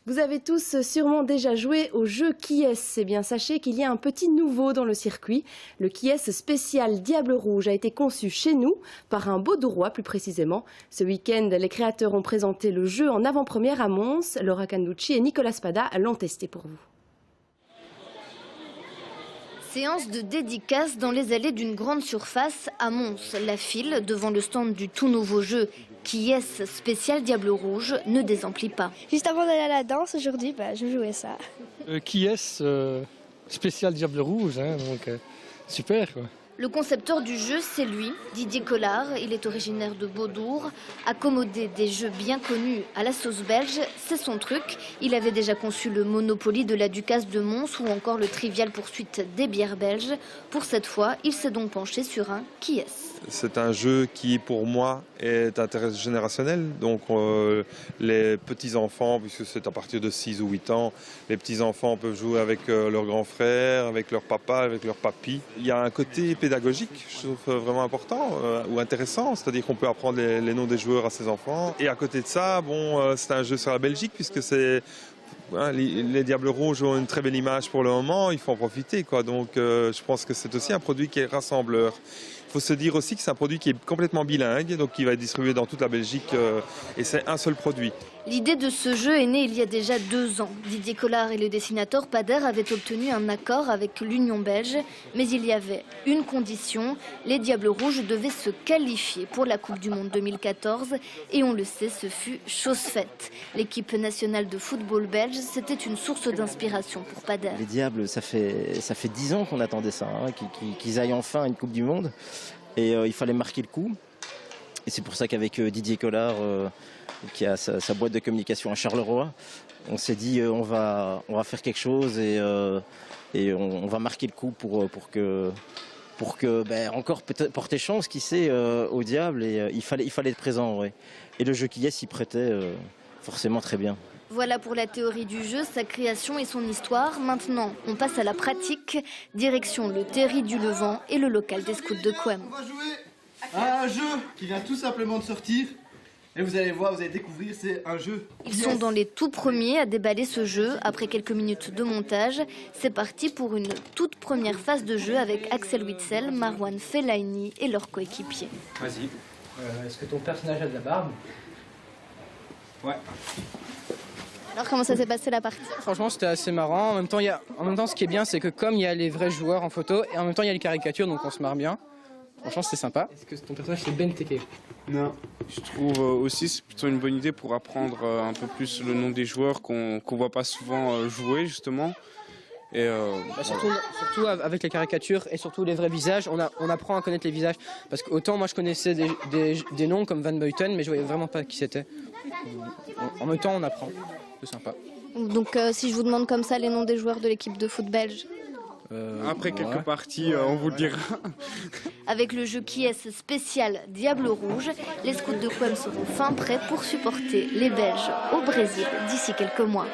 Vous avez tous sûrement déjà joué au jeu Qui est-ce ? Eh bien, sachez qu'il y a un petit nouveau dans le circuit. Le Qui est-ce spécial Diable Rouge a été conçu chez nous, par un Baudourois plus précisément. Ce week-end, les créateurs ont présenté le jeu en avant-première à Mons. Laura Canducci et Nicolas Spada l'ont testé pour vous. Séance de dédicace dans les allées d'une grande surface à Mons. La file devant le stand du tout nouveau jeu Qui est-ce spécial Diable Rouge ne désemplit pas. Juste avant d'aller à la danse aujourd'hui, je jouais ça. Qui est-ce spécial Diable Rouge, hein, donc super quoi. Le concepteur du jeu, c'est lui, Didier Collard. Il est originaire de Beaudour. Accommoder des jeux bien connus à la sauce belge, c'est son truc. Il avait déjà conçu le Monopoly de la Ducasse de Mons ou encore le Trivial Poursuite des bières belges. Pour cette fois, il s'est donc penché sur un Qui est-ce. C'est un jeu qui, pour moi, est intergénérationnel. Donc, les petits-enfants, puisque c'est à partir de 6 ou 8 ans, les petits-enfants peuvent jouer avec leurs grands frères, avec leur papa, avec leur papy. Il y a un côté pédagogique, je trouve vraiment important ou intéressant. C'est-à-dire qu'on peut apprendre les noms des joueurs à ses enfants. Et à côté de ça, c'est un jeu sur la Belgique, puisque c'est... Les Diables Rouges ont une très belle image pour le moment, il faut en profiter, quoi. Donc je pense que c'est aussi un produit qui est rassembleur. Il faut se dire aussi que c'est un produit qui est complètement bilingue, donc qui va être distribué dans toute la Belgique et c'est un seul produit. L'idée de ce jeu est née il y a déjà 2 ans. Didier Collard et le dessinateur Pader avaient obtenu un accord avec l'Union belge, mais il y avait une condition, les Diables Rouges devaient se qualifier pour la Coupe du Monde 2014 et on le sait, ce fut chose faite. L'équipe nationale de football belge, c'était une source d'inspiration pour Pader. Les Diables, ça fait 10 ans qu'on attendait ça, hein, qu'ils aillent enfin à une Coupe du Monde et il fallait marquer le coup. Et c'est pour ça qu'avec Didier Collard, qui a sa boîte de communication à Charleroi, on s'est dit on va faire quelque chose et on va marquer le coup pour que encore peut-être porter chance, qui sait, au diable. Et il fallait être présent, ouais. Et le jeu Qui est-ce s'y prêtait forcément très bien. Voilà pour la théorie du jeu, sa création et son histoire. Maintenant, on passe à la pratique. Direction le Terri du Levant et le local des scouts de Couem. On va jouer à un jeu qui vient tout simplement de sortir. Et vous allez voir, vous allez découvrir, c'est un jeu. Ils sont dans les tout premiers à déballer ce jeu. Après quelques minutes de montage, c'est parti pour une toute première phase de jeu avec Axel Witsel, Marwan Fellaini et leurs coéquipiers. Vas-y. Est-ce que ton personnage a de la barbe? Ouais. Alors comment ça s'est passé la partie? Franchement c'était assez marrant. En même temps ce qui est bien c'est que comme il y a les vrais joueurs en photo et en même temps il y a les caricatures donc on se marre bien. Franchement c'était sympa. Est-ce que ton personnage c'est Ben Teke? Non. Je trouve aussi c'est plutôt une bonne idée pour apprendre un peu plus le nom des joueurs qu'on voit pas souvent jouer justement. Et surtout avec les caricatures et surtout les vrais visages, on apprend à connaître les visages. Parce qu'autant moi je connaissais des noms comme Van Buiten mais je voyais vraiment pas qui c'était. En même temps on apprend. C'est sympa. Donc si je vous demande comme ça les noms des joueurs de l'équipe de foot belge? Après quelques parties, on vous le dira. Avec le jeu Qui est-ce spécial Diable Rouge, les scouts de Couem seront fin prêts pour supporter les Belges au Brésil d'ici quelques mois.